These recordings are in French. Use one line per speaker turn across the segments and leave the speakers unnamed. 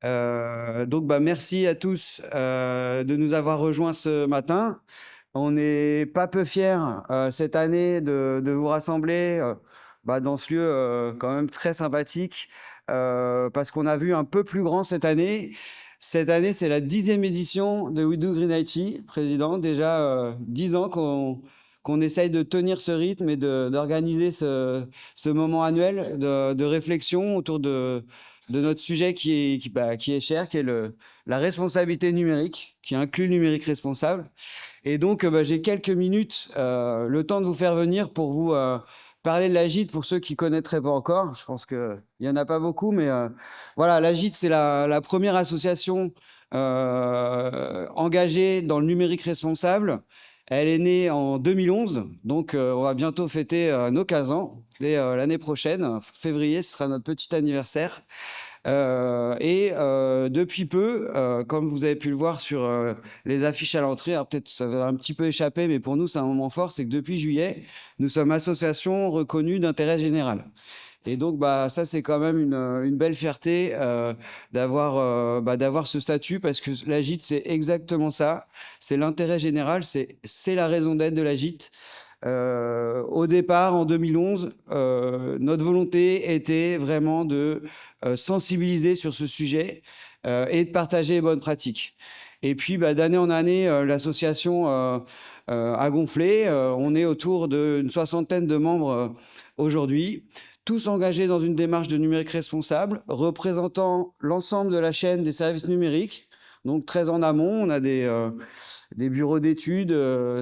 Donc, merci à tous de nous avoir rejoints ce matin. On n'est pas peu fiers cette année de vous rassembler dans ce lieu quand même très sympathique parce qu'on a vu un peu plus grand cette année. Cette année, c'est la 10e édition de We Do Green IT, président. Déjà 10 ans qu'on essaye de tenir ce rythme et d'organiser ce moment annuel de réflexion autour de notre sujet qui est cher, qui est la responsabilité numérique, qui inclut le numérique responsable. Et donc, j'ai quelques minutes, le temps de vous faire venir pour vous parler de l'Agite pour ceux qui ne connaîtraient pas encore. Je pense qu'il n'y en a pas beaucoup, mais voilà, l'Agite, c'est la première association engagée dans le numérique responsable. Elle est née en 2011, donc on va bientôt fêter nos 15 ans. Dès l'année prochaine, février, ce sera notre petit anniversaire. Depuis peu, comme vous avez pu le voir sur les affiches à l'entrée, alors peut-être ça va un petit peu échapper, mais pour nous c'est un moment fort, c'est que depuis juillet, nous sommes association reconnue d'intérêt général. Et donc ça c'est quand même une belle fierté d'avoir ce statut parce que l'Agite c'est exactement ça, c'est l'intérêt général, c'est la raison d'être de l'Agite. Au départ, en 2011, notre volonté était vraiment de sensibiliser sur ce sujet et de partager les bonnes pratiques. Et puis, d'année en année, l'association a gonflé. On est autour d'une soixantaine de membres aujourd'hui, tous engagés dans une démarche de numérique responsable, représentant l'ensemble de la chaîne des services numériques. Donc, très en amont, on a des bureaux d'études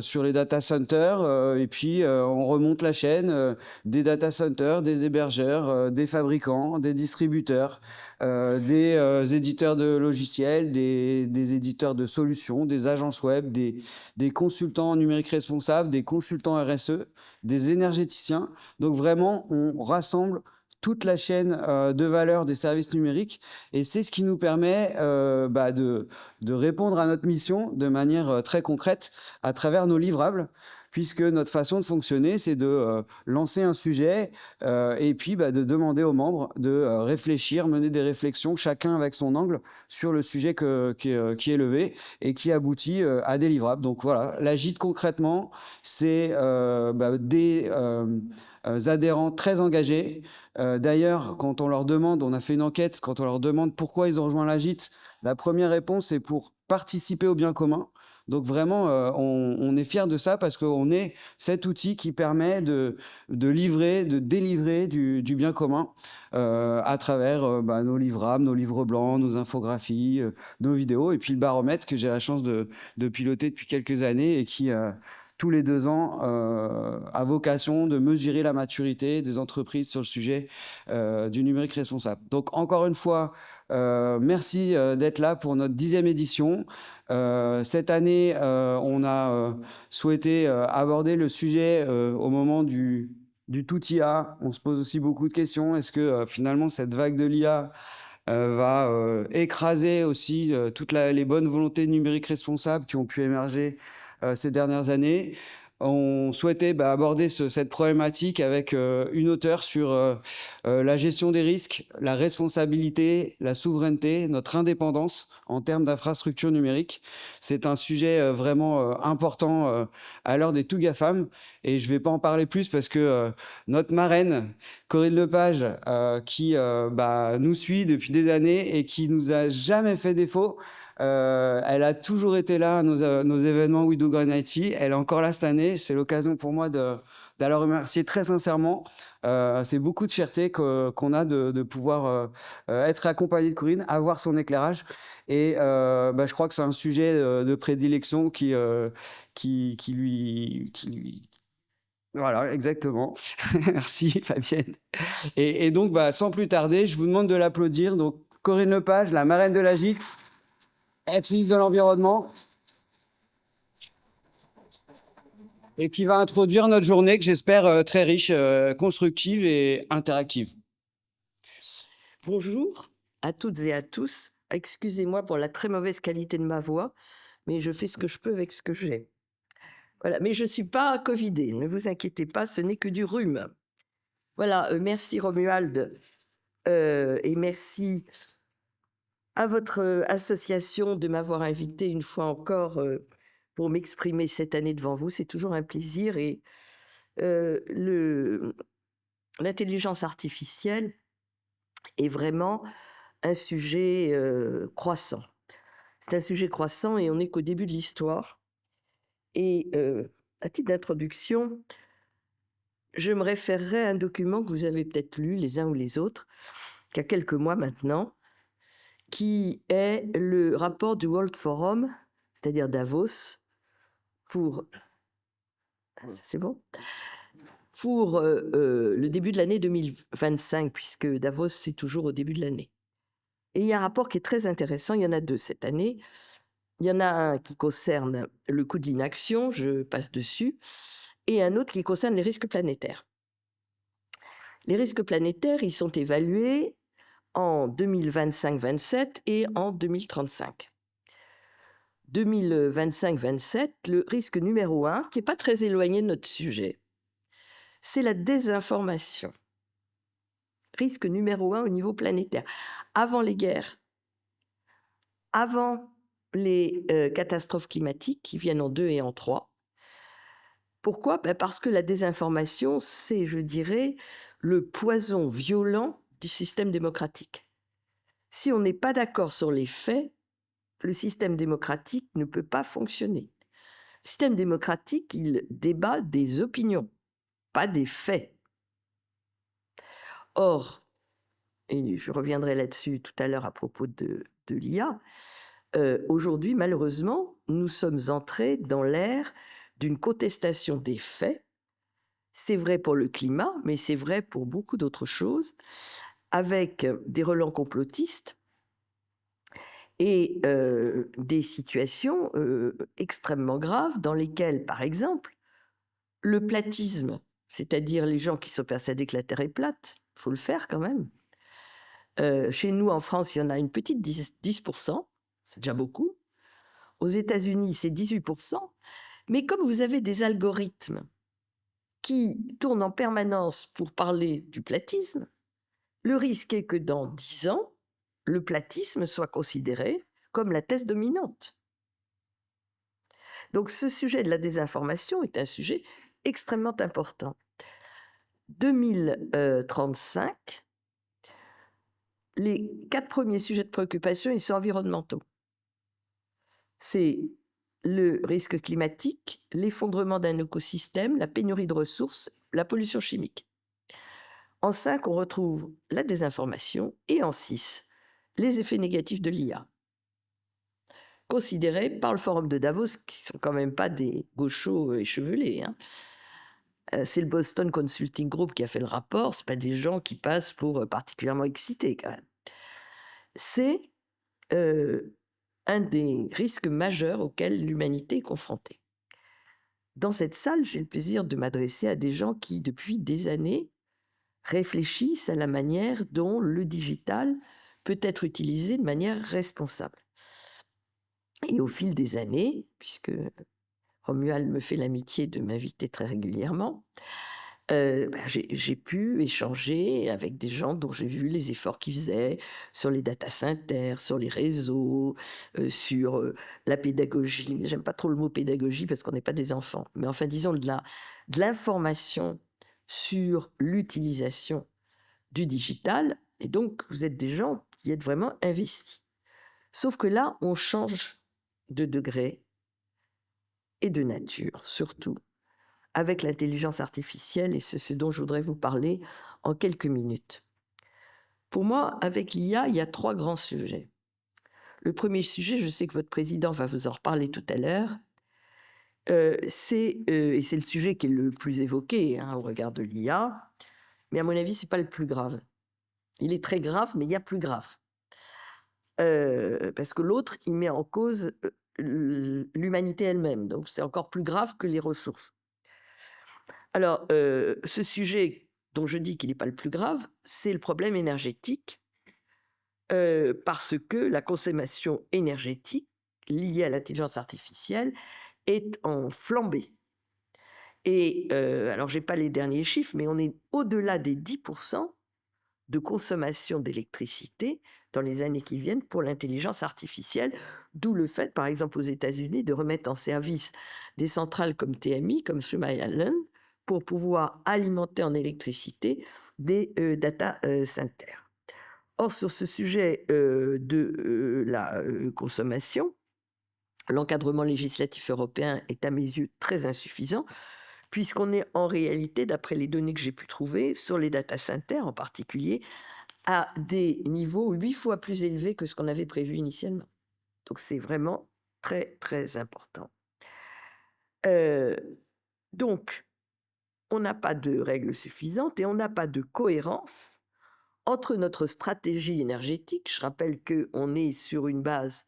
sur les data centers, et puis on remonte la chaîne des data centers, des hébergeurs, des fabricants, des distributeurs, des éditeurs de logiciels, des éditeurs de solutions, des agences web, des consultants numériques responsables, des consultants RSE, des énergéticiens. Donc vraiment, on rassemble toute la chaîne de valeur des services numériques et c'est ce qui nous permet de répondre à notre mission de manière très concrète à travers nos livrables, puisque notre façon de fonctionner, c'est de lancer un sujet et puis de demander aux membres de réfléchir, mener des réflexions, chacun avec son angle, sur le sujet qui est levé et qui aboutit à des livrables. Donc voilà, l'Agite concrètement, c'est des adhérents très engagés. D'ailleurs, quand on leur demande, on a fait une enquête, quand on leur demande pourquoi ils ont rejoint l'Agite, la première réponse est pour participer au bien commun. Donc vraiment, on est fiers de ça parce qu'on est cet outil qui permet de livrer, de délivrer du bien commun à travers nos livrables, nos livres blancs, nos infographies, nos vidéos et puis le baromètre que j'ai la chance de piloter depuis quelques années et qui tous les 2 ans, a vocation de mesurer la maturité des entreprises sur le sujet du numérique responsable. Donc, encore une fois, merci d'être là pour notre 10e édition. Cette année, on a souhaité aborder le sujet au moment du tout IA. On se pose aussi beaucoup de questions. Est-ce que finalement, cette vague de l'IA va écraser aussi toutes les bonnes volontés numériques responsables qui ont pu émerger ces dernières années? On souhaitait aborder cette problématique avec une auteure sur la gestion des risques, la responsabilité, la souveraineté, notre indépendance en termes d'infrastructures numériques. C'est un sujet vraiment important à l'heure des tout GAFAM et je ne vais pas en parler plus parce que notre marraine, Corinne Lepage, qui nous suit depuis des années et qui nous a jamais fait défaut. Elle a toujours été là à nos événements We Do Green IT. Elle est encore là cette année. C'est l'occasion pour moi de la remercier très sincèrement. C'est beaucoup de fierté qu'on a de pouvoir être accompagné de Corinne, avoir son éclairage. Et je crois que c'est un sujet de prédilection qui lui... Voilà, exactement. Merci Fabienne. Et donc, sans plus tarder, je vous demande de l'applaudir. Donc, Corinne Lepage, la marraine de la GIT, ex-ministre de l'Environnement, et qui va introduire notre journée que j'espère très riche, constructive et interactive.
Bonjour à toutes et à tous. Excusez-moi pour la très mauvaise qualité de ma voix, mais je fais ce que je peux avec ce que j'ai. Voilà, mais je ne suis pas covidée, ne vous inquiétez pas, ce n'est que du rhume. Voilà, merci Romuald et merci à votre association de m'avoir invité une fois encore pour m'exprimer cette année devant vous. C'est toujours un plaisir et l'intelligence artificielle est vraiment un sujet croissant. C'est un sujet croissant et on n'est qu'au début de l'histoire. Et à titre d'introduction, je me référerai à un document que vous avez peut-être lu les uns ou les autres, qui a quelques mois maintenant, qui est le rapport du World Forum, c'est-à-dire Davos, pour, c'est bon, pour le début de l'année 2025, puisque Davos, c'est toujours au début de l'année. Et il y a un rapport qui est très intéressant, il y en a deux cette année. Il y en a un qui concerne le coût de l'inaction, je passe dessus, et un autre qui concerne les risques planétaires. Les risques planétaires, ils sont évalués en 2025-27 et en 2035. 2025-27, le risque numéro 1, qui n'est pas très éloigné de notre sujet, c'est la désinformation. Risque numéro 1 au niveau planétaire. Avant les guerres, avant les catastrophes climatiques qui viennent en 2 et en 3. Pourquoi ? Parce que la désinformation, c'est, je dirais, le poison violent du système démocratique. Si on n'est pas d'accord sur les faits, le système démocratique ne peut pas fonctionner. Le système démocratique, il débat des opinions, pas des faits. Or, et je reviendrai là-dessus tout à l'heure à propos de l'IA, aujourd'hui, malheureusement, nous sommes entrés dans l'ère d'une contestation des faits. C'est vrai pour le climat, mais c'est vrai pour beaucoup d'autres choses, avec des relents complotistes et des situations extrêmement graves dans lesquelles, par exemple, le platisme, c'est-à-dire les gens qui sont persuadés que la Terre est plate, il faut le faire quand même. Chez nous, en France, il y en a une petite 10%, c'est déjà beaucoup. Aux États-Unis, c'est 18%. Mais comme vous avez des algorithmes qui tournent en permanence pour parler du platisme, le risque est que dans 10 ans, le platisme soit considéré comme la thèse dominante. Donc ce sujet de la désinformation est un sujet extrêmement important. 2035, les 4 premiers sujets de préoccupation, ils sont environnementaux. C'est le risque climatique, l'effondrement d'un écosystème, la pénurie de ressources, la pollution chimique. En 5, on retrouve la désinformation et en 6, les effets négatifs de l'IA, considérés par le Forum de Davos, qui ne sont quand même pas des gauchos échevelés. C'est le Boston Consulting Group qui a fait le rapport, ce pas des gens qui passent pour particulièrement excités quand même. C'est un des risques majeurs auxquels l'humanité est confrontée. Dans cette salle, j'ai le plaisir de m'adresser à des gens qui, depuis des années, réfléchissent à la manière dont le digital peut être utilisé de manière responsable. Et au fil des années, puisque Romuald me fait l'amitié de m'inviter très régulièrement, j'ai pu échanger avec des gens dont j'ai vu les efforts qu'ils faisaient sur les data centers, sur les réseaux, sur la pédagogie. J'aime pas trop le mot pédagogie parce qu'on n'est pas des enfants, mais enfin disons de l'information sur l'utilisation du digital. Et donc vous êtes des gens qui êtes vraiment investis. Sauf que là, on change de degré et de nature, surtout avec l'intelligence artificielle, et c'est ce dont je voudrais vous parler en quelques minutes. Pour moi, avec l'IA, il y a 3 grands sujets. Le premier sujet, je sais que votre président va vous en reparler tout à l'heure, et c'est le sujet qui est le plus évoqué au regard de l'IA, mais à mon avis, ce n'est pas le plus grave. Il est très grave, mais il y a plus grave. Parce que l'autre, il met en cause l'humanité elle-même, donc c'est encore plus grave que les ressources. Alors, ce sujet dont je dis qu'il n'est pas le plus grave, c'est le problème énergétique, parce que la consommation énergétique liée à l'intelligence artificielle est en flambée. Et alors, je n'ai pas les derniers chiffres, mais on est au-delà des 10% de consommation d'électricité dans les années qui viennent pour l'intelligence artificielle, d'où le fait, par exemple aux États-Unis, de remettre en service des centrales comme TMI, comme Three Mile Island, pour pouvoir alimenter en électricité des data centers. Or, sur ce sujet de la consommation, l'encadrement législatif européen est à mes yeux très insuffisant, puisqu'on est en réalité, d'après les données que j'ai pu trouver, sur les data centers en particulier, à des niveaux 8 fois plus élevés que ce qu'on avait prévu initialement. Donc c'est vraiment très, très important. Donc, on n'a pas de règles suffisantes et on n'a pas de cohérence entre notre stratégie énergétique. Je rappelle qu'on est sur une base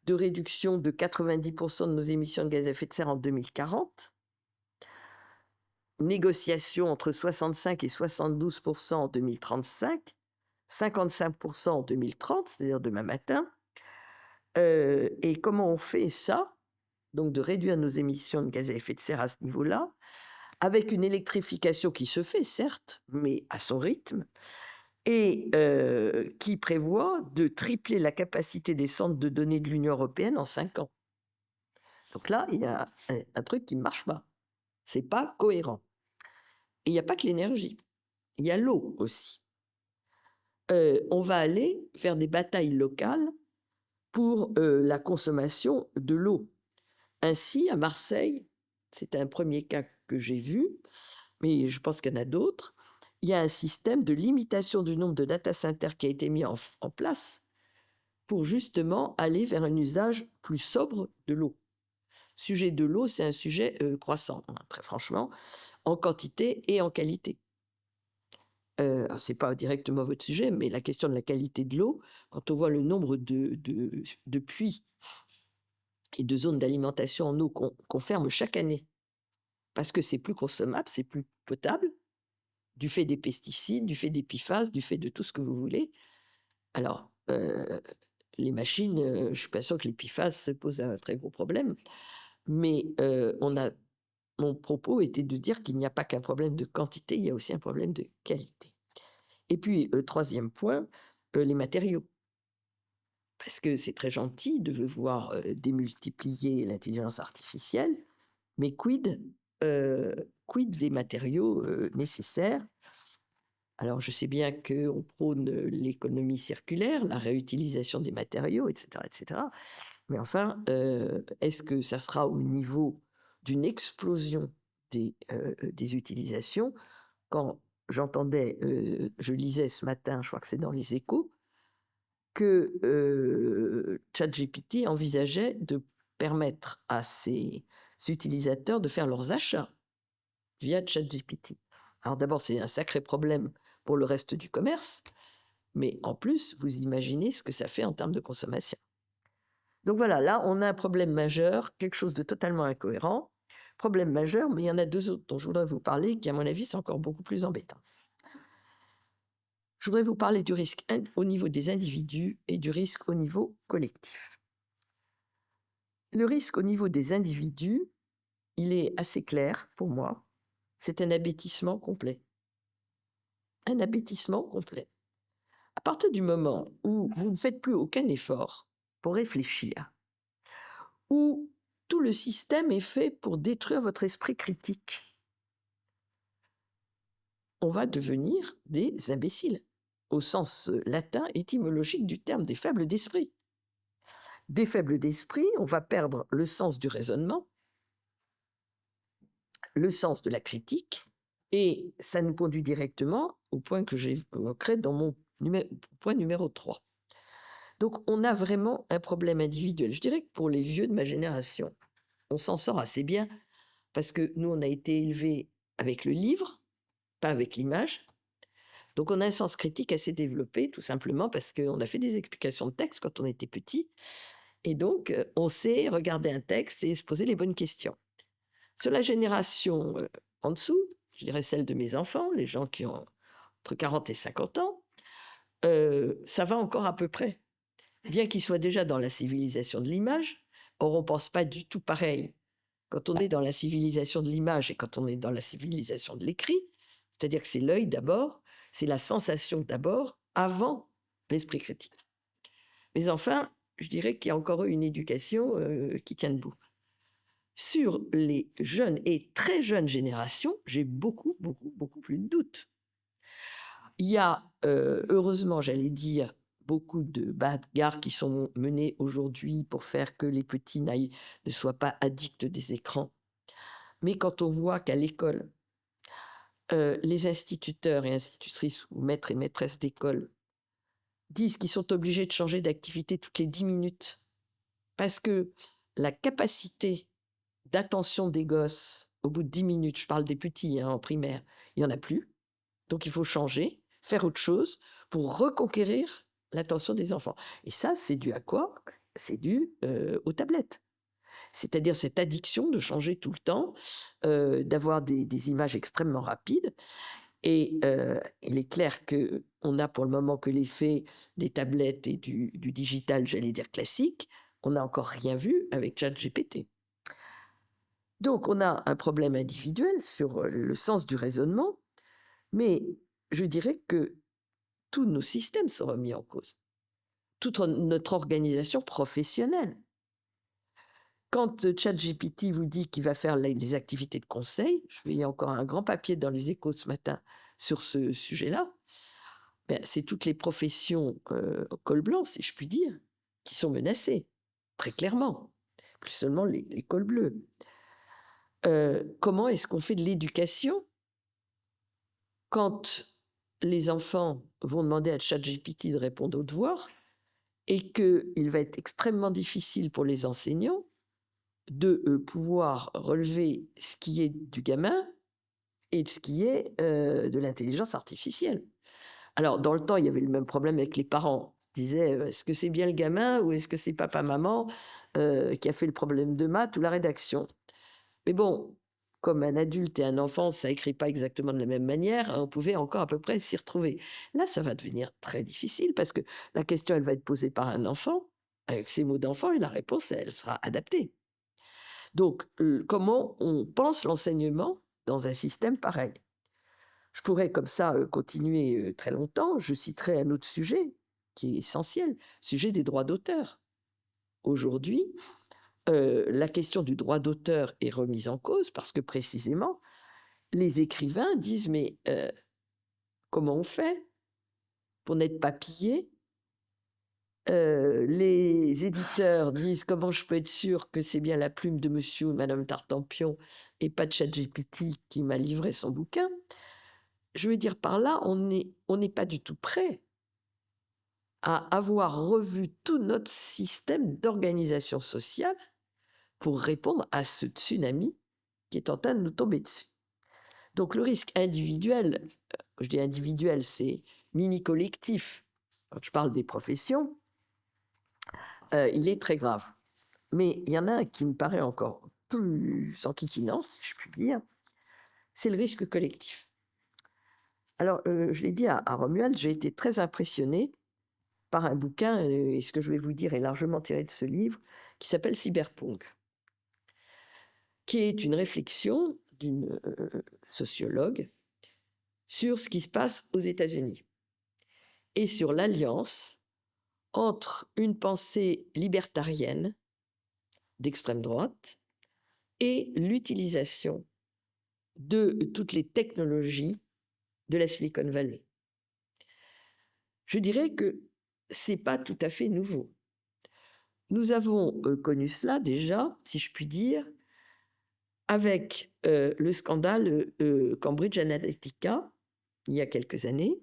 de réduction de 90% de nos émissions de gaz à effet de serre en 2040, négociation entre 65 et 72% en 2035, 55% en 2030, c'est-à-dire demain matin. Et comment on fait ça? Donc de réduire nos émissions de gaz à effet de serre à ce niveau-là, avec une électrification qui se fait, certes, mais à son rythme, et qui prévoit de tripler la capacité des centres de données de l'Union européenne en 5 ans. Donc là, il y a un truc qui ne marche pas. C'est pas cohérent. Et il n'y a pas que l'énergie. Il y a l'eau aussi. On va aller faire des batailles locales pour la consommation de l'eau. Ainsi, à Marseille, c'est un premier cas que j'ai vu, mais je pense qu'il y en a d'autres, il y a un système de limitation du nombre de data centers qui a été mis en place pour justement aller vers un usage plus sobre de l'eau. Le sujet de l'eau, c'est un sujet croissant, hein, très franchement, en quantité et en qualité. Ce n'est pas directement votre sujet, mais la question de la qualité de l'eau, quand on voit le nombre de puits et de zones d'alimentation en eau qu'on ferme chaque année, parce que c'est plus consommable, c'est plus potable, du fait des pesticides, du fait des PFAS, du fait de tout ce que vous voulez. Alors, les machines, je ne suis pas sûre que les PFAS posent un très gros problème, mais mon propos était de dire qu'il n'y a pas qu'un problème de quantité, il y a aussi un problème de qualité. Et puis, troisième point, les matériaux. Parce que c'est très gentil de vouloir démultiplier l'intelligence artificielle, mais quid des matériaux nécessaires? Alors, je sais bien qu'on prône l'économie circulaire, la réutilisation des matériaux, etc., etc. Mais enfin, est-ce que ça sera au niveau d'une explosion des utilisations? Quand j'entendais, je lisais ce matin, je crois que c'est dans les Échos, que ChatGPT envisageait de permettre à ses utilisateurs de faire leurs achats via ChatGPT. Alors d'abord, c'est un sacré problème pour le reste du commerce, mais en plus, vous imaginez ce que ça fait en termes de consommation. Donc voilà, là, on a un problème majeur, quelque chose de totalement incohérent. Problème majeur, mais il y en a deux autres dont je voudrais vous parler, qui, à mon avis, sont encore beaucoup plus embêtants. Je voudrais vous parler du risque au niveau des individus et du risque au niveau collectif. Le risque au niveau des individus, il est assez clair pour moi. C'est un abêtissement complet. Un abêtissement complet. À partir du moment où vous ne faites plus aucun effort pour réfléchir, où tout le système est fait pour détruire votre esprit critique, on va devenir des imbéciles, au sens latin étymologique du terme, des faibles d'esprit. Des faibles d'esprit, on va perdre le sens du raisonnement, le sens de la critique, et ça nous conduit directement au point que j'évoquerai dans mon point numéro 3. Donc on a vraiment un problème individuel. Je dirais que pour les vieux de ma génération, on s'en sort assez bien, parce que nous, on a été élevés avec le livre, pas avec l'image. Donc on a un sens critique assez développé, tout simplement parce qu'on a fait des explications de texte quand on était petit, et donc on sait regarder un texte et se poser les bonnes questions. Sur la génération en dessous, je dirais celle de mes enfants, les gens qui ont entre 40 et 50 ans, ça va encore à peu près. Bien qu'ils soient déjà dans la civilisation de l'image, or on ne pense pas du tout pareil quand on est dans la civilisation de l'image et quand on est dans la civilisation de l'écrit, c'est-à-dire que c'est l'œil d'abord, C'est la sensation d'abord, avant l'esprit critique. Mais enfin, je dirais qu'il y a encore eu une éducation qui tient debout. Sur les jeunes et très jeunes générations, j'ai beaucoup plus de doutes. Il y a, heureusement, j'allais dire, beaucoup de bagarres qui sont menées aujourd'hui pour faire que les petits ne soient pas addicts des écrans. Mais quand on voit qu'à l'école, les instituteurs et institutrices ou maîtres et maîtresses d'école disent qu'ils sont obligés de changer d'activité toutes les 10 minutes parce que la capacité d'attention des gosses, au bout de 10 minutes, je parle des petits en primaire, il n'y en a plus. Donc il faut changer, faire autre chose pour reconquérir l'attention des enfants. Et ça, c'est dû à quoi? C'est dû aux tablettes. C'est-à-dire cette addiction de changer tout le temps, d'avoir des images extrêmement rapides. Et il est clair qu'on a pour le moment que l'effet des tablettes et du digital, j'allais dire classique. On n'a encore rien vu avec ChatGPT. Donc on a un problème individuel sur le sens du raisonnement, mais je dirais que tous nos systèmes sont remis en cause. Toute notre organisation professionnelle. Quand ChatGPT vous dit qu'il va faire les activités de conseil, je voyais encore un grand papier dans les Échos ce matin sur ce sujet-là, ben, c'est toutes les professions au col blanc, si je puis dire, qui sont menacées, très clairement. Plus seulement les cols bleus. Comment est-ce qu'on fait de l'éducation quand les enfants vont demander à ChatGPT de répondre aux devoirs et qu'il va être extrêmement difficile pour les enseignants de pouvoir relever ce qui est du gamin et ce qui est de l'intelligence artificielle. Alors, dans le temps, il y avait le même problème avec les parents. Ils disaient, est-ce que c'est bien le gamin ou est-ce que c'est papa-maman qui a fait le problème de maths ou la rédaction? Mais bon, comme un adulte et un enfant, ça écrit pas exactement de la même manière, on pouvait encore à peu près s'y retrouver. Là, ça va devenir très difficile parce que la question, elle va être posée par un enfant, avec ses mots d'enfant, et la réponse, elle sera adaptée. Donc, comment on pense l'enseignement dans un système pareil? Je pourrais comme ça continuer très longtemps. Je citerai un autre sujet qui est essentiel, le sujet des droits d'auteur. Aujourd'hui, la question du droit d'auteur est remise en cause parce que précisément, les écrivains disent mais comment on fait pour n'être pas pillé? Les éditeurs disent comment je peux être sûr que c'est bien la plume de monsieur ou madame Tartampion et pas de ChatGPT qui m'a livré son bouquin. Je veux dire par là, on n'est pas du tout prêt à avoir revu tout notre système d'organisation sociale pour répondre à ce tsunami qui est en train de nous tomber dessus. Donc le risque individuel, je dis individuel, c'est mini-collectif. Quand je parle des professions, il est très grave. Mais il y en a un qui me paraît encore plus enquiquinant, si je puis dire, c'est le risque collectif. Alors, je l'ai dit à Romuald, j'ai été très impressionné par un bouquin, et ce que je vais vous dire est largement tiré de ce livre, qui s'appelle Cyberpunk, qui est une réflexion d'une sociologue sur ce qui se passe aux États-Unis et sur l'alliance entre une pensée libertarienne d'extrême droite et l'utilisation de toutes les technologies de la Silicon Valley. Je dirais que c'est pas tout à fait nouveau. Nous avons connu cela déjà, si je puis dire, avec le scandale Cambridge Analytica, il y a quelques années.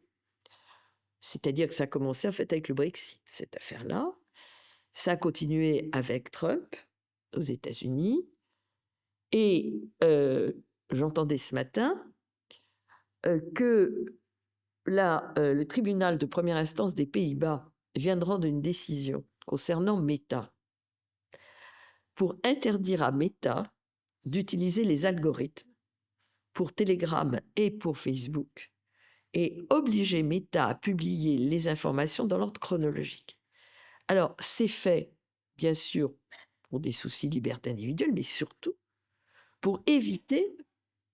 C'est-à-dire que ça a commencé en fait avec le Brexit, cette affaire-là. Ça a continué avec Trump aux États-Unis. Et j'entendais ce matin que le tribunal de première instance des Pays-Bas vient de rendre une décision concernant Meta pour interdire à Meta d'utiliser les algorithmes pour Telegram et pour Facebook et obliger Meta à publier les informations dans l'ordre chronologique. Alors, c'est fait, bien sûr, pour des soucis de liberté individuelle, mais surtout pour éviter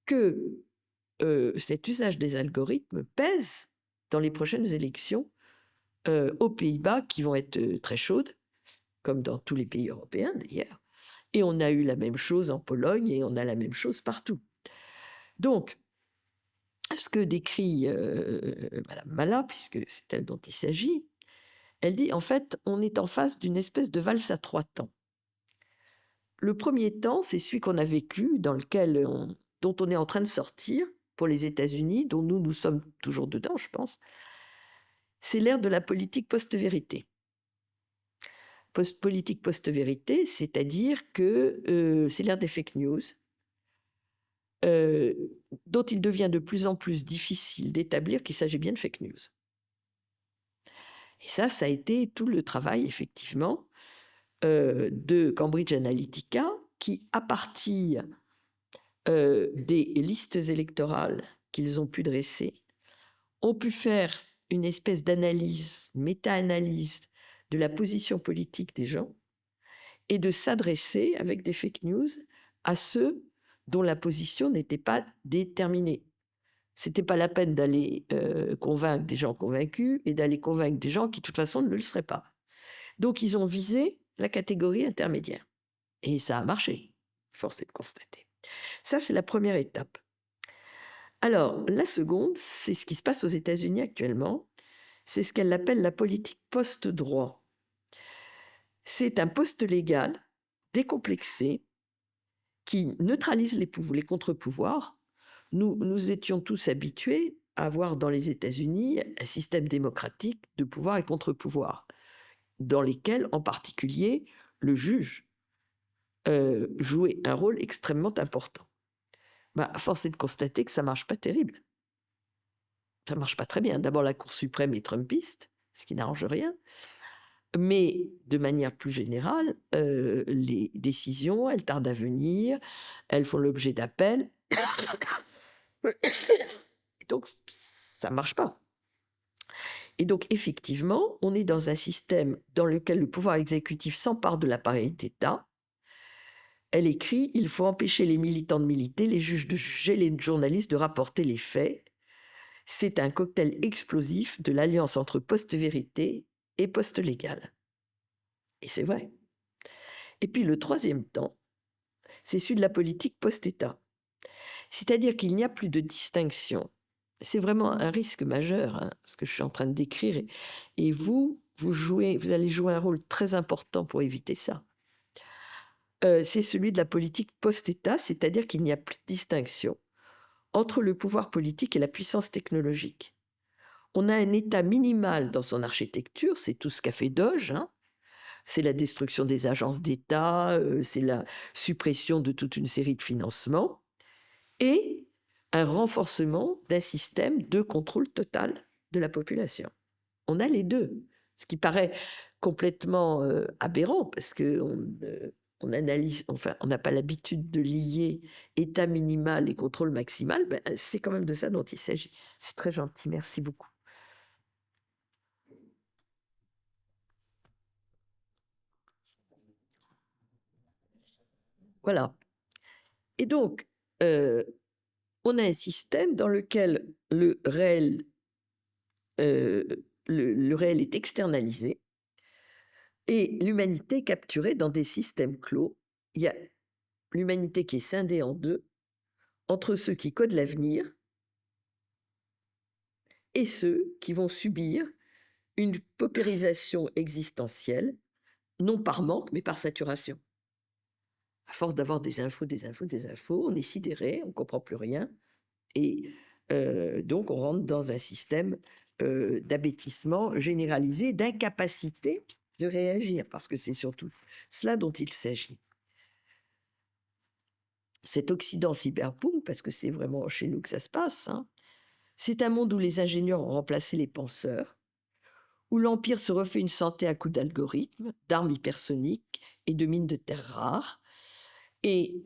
que cet usage des algorithmes pèse dans les prochaines élections aux Pays-Bas, qui vont être très chaudes, comme dans tous les pays européens d'ailleurs. Et on a eu la même chose en Pologne et on a la même chose partout. Donc, ce que décrit Madame Mala, puisque c'est elle dont il s'agit, elle dit en fait, on est en face d'une espèce de valse à 3 temps. Le premier temps, c'est celui qu'on a vécu, dont on est en train de sortir pour les États-Unis, dont nous sommes toujours dedans, je pense. C'est l'ère de la politique post-vérité. Politique post-vérité, c'est-à-dire que c'est l'ère des fake news, dont il devient de plus en plus difficile d'établir qu'il s'agit bien de fake news. Et ça a été tout le travail, effectivement, de Cambridge Analytica, qui, à partir des listes électorales qu'ils ont pu dresser, ont pu faire une espèce d'analyse, méta-analyse de la position politique des gens et de s'adresser avec des fake news à ceux dont la position n'était pas déterminée. C'était pas la peine d'aller convaincre des gens convaincus et d'aller convaincre des gens qui, de toute façon, ne le seraient pas. Donc, ils ont visé la catégorie intermédiaire. Et ça a marché, force est de constater. Ça, c'est la première étape. Alors, la seconde, c'est ce qui se passe aux États-Unis actuellement. C'est ce qu'elle appelle la politique post-droit. C'est un poste légal décomplexé qui neutralise les contre-pouvoirs. Nous étions tous habitués à avoir dans les États-Unis un système démocratique de pouvoir et contre-pouvoir, dans lesquels, en particulier, le juge jouait un rôle extrêmement important. Force est de constater que ça ne marche pas terrible. Ça ne marche pas très bien. D'abord, la Cour suprême est trumpiste, ce qui n'arrange rien. Mais de manière plus générale, les décisions, elles tardent à venir, elles font l'objet d'appels. Et donc, ça ne marche pas. Et donc, effectivement, on est dans un système dans lequel le pouvoir exécutif s'empare de l'appareil d'État. Elle écrit « Il faut empêcher les militants de militer, les juges de juger, les journalistes de rapporter les faits. C'est un cocktail explosif de l'alliance entre post-vérité et post-légal. » Et c'est vrai. Et puis le troisième temps, c'est celui de la politique post-État. C'est-à-dire qu'il n'y a plus de distinction. C'est vraiment un risque majeur, hein, ce que je suis en train de décrire. Et vous allez jouer un rôle très important pour éviter ça. C'est celui de la politique post-État, c'est-à-dire qu'il n'y a plus de distinction entre le pouvoir politique et la puissance technologique. On a un État minimal dans son architecture, c'est tout ce qu'a fait Doge, hein. C'est la destruction des agences d'État, c'est la suppression de toute une série de financements, et un renforcement d'un système de contrôle total de la population. On a les deux, ce qui paraît complètement aberrant, parce qu'on analyse, enfin, on n'a pas l'habitude de lier état minimal et contrôle maximal. C'est quand même de ça dont il s'agit. C'est très gentil, merci beaucoup. Voilà. Et donc, on a un système dans lequel le réel est externalisé et l'humanité capturée dans des systèmes clos. Il y a l'humanité qui est scindée en deux, entre ceux qui codent l'avenir et ceux qui vont subir une paupérisation existentielle, non par manque, mais par saturation. À force d'avoir des infos, on est sidéré, on ne comprend plus rien. Et donc, on rentre dans un système d'abêtissement généralisé, d'incapacité de réagir, parce que c'est surtout cela dont il s'agit. Cet Occident cyberpunk, parce que c'est vraiment chez nous que ça se passe, hein, c'est un monde où les ingénieurs ont remplacé les penseurs, où l'Empire se refait une santé à coups d'algorithmes, d'armes hypersoniques et de mines de terres rares. Et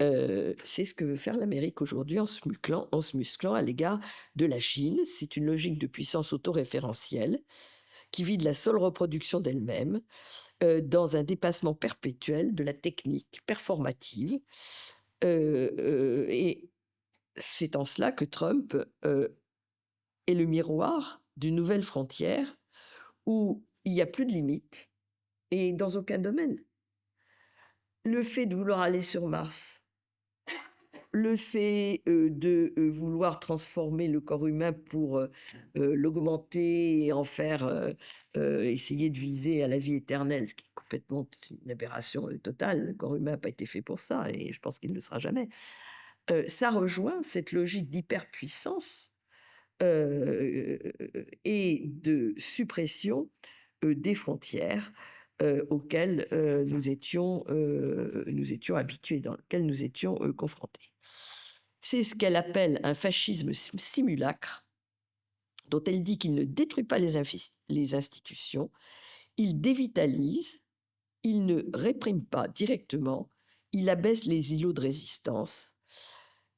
c'est ce que veut faire l'Amérique aujourd'hui en se musclant à l'égard de la Chine. C'est une logique de puissance autoréférentielle qui vit de la seule reproduction d'elle-même dans un dépassement perpétuel de la technique performative. Et c'est en cela que Trump est le miroir d'une nouvelle frontière où il n'y a plus de limites et dans aucun domaine. Le fait de vouloir aller sur Mars, le fait de vouloir transformer le corps humain pour l'augmenter et en faire essayer de viser à la vie éternelle, ce qui est complètement une aberration totale. Le corps humain n'a pas été fait pour ça et je pense qu'il ne le sera jamais. Ça rejoint cette logique d'hyperpuissance et de suppression des frontières auxquelles nous étions habitués, dans lesquelles nous étions confrontés. C'est ce qu'elle appelle un fascisme simulacre, dont elle dit qu'il ne détruit pas les institutions, il dévitalise, il ne réprime pas directement, il abaisse les îlots de résistance.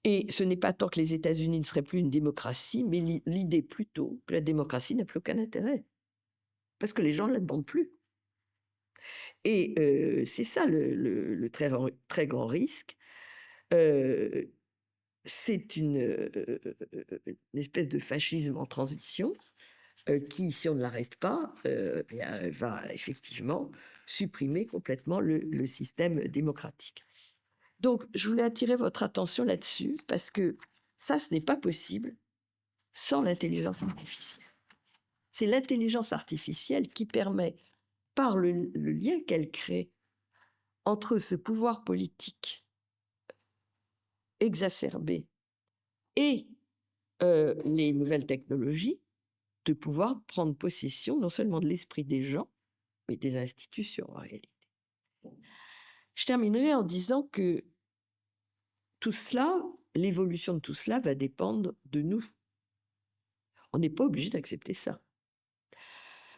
Et ce n'est pas tant que les États-Unis ne seraient plus une démocratie, mais l'idée plutôt que la démocratie n'a plus aucun intérêt, parce que les gens ne la demandent plus. Et c'est ça le très grand risque. C'est une espèce de fascisme en transition qui, si on ne l'arrête pas, va effectivement supprimer complètement le système démocratique. Donc, je voulais attirer votre attention là-dessus parce que ça, ce n'est pas possible sans l'intelligence artificielle. C'est l'intelligence artificielle qui permet, par le lien qu'elle crée entre ce pouvoir politique exacerbé et les nouvelles technologies, de pouvoir prendre possession non seulement de l'esprit des gens, mais des institutions en réalité. Je terminerai en disant que tout cela, l'évolution de tout cela va dépendre de nous. On n'est pas obligé d'accepter ça.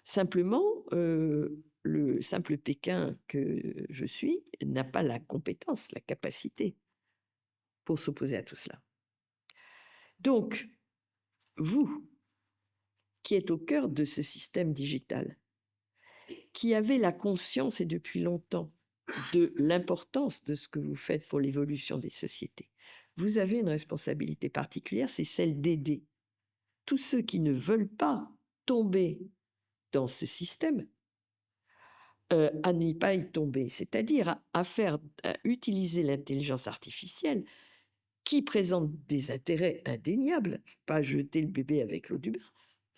Simplement, le simple Pékin que je suis n'a pas la compétence, la capacité pour s'opposer à tout cela. Donc, vous, qui êtes au cœur de ce système digital, qui avez la conscience et depuis longtemps de l'importance de ce que vous faites pour l'évolution des sociétés, vous avez une responsabilité particulière, c'est celle d'aider tous ceux qui ne veulent pas tomber dans ce système à n'y pas y tomber, c'est-à-dire à utiliser l'intelligence artificielle qui présente des intérêts indéniables, pas jeter le bébé avec l'eau du bain.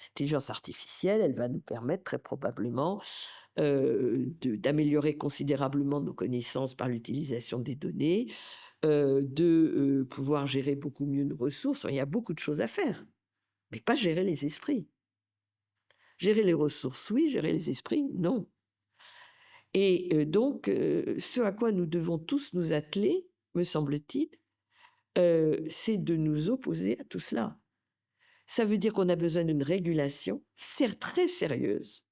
L'intelligence artificielle, elle va nous permettre très probablement d'améliorer considérablement nos connaissances par l'utilisation des données, de pouvoir gérer beaucoup mieux nos ressources. Il y a beaucoup de choses à faire, mais pas gérer les esprits. Gérer les ressources, oui, gérer les esprits, non. Et donc, ce à quoi nous devons tous nous atteler, me semble-t-il, c'est de nous opposer à tout cela. Ça veut dire qu'on a besoin d'une régulation, certes très sérieuse,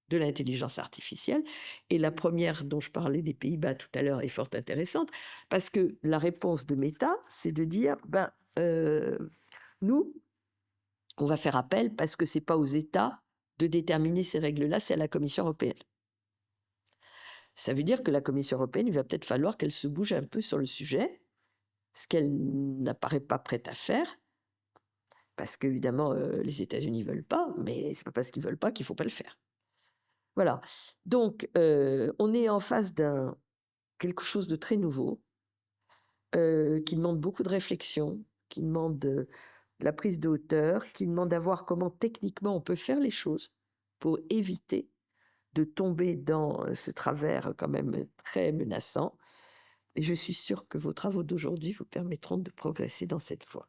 de l'intelligence artificielle. Et la première dont je parlais des Pays-Bas tout à l'heure est fort intéressante, parce que la réponse de Meta, c'est de dire, nous, on va faire appel parce que ce n'est pas aux États de déterminer ces règles-là, c'est à la Commission européenne. Ça veut dire que la Commission européenne, il va peut-être falloir qu'elle se bouge un peu sur le sujet, ce qu'elle n'apparaît pas prête à faire, parce qu'évidemment, les États-Unis ne veulent pas, mais ce n'est pas parce qu'ils ne veulent pas qu'il ne faut pas le faire. Voilà. Donc, on est en face d'un quelque chose de très nouveau, qui demande beaucoup de réflexion, qui demande de la prise de hauteur, qui demande à voir comment techniquement on peut faire les choses pour éviter de tomber dans ce travers quand même très menaçant. Et je suis sûre que vos travaux d'aujourd'hui vous permettront de progresser dans cette voie.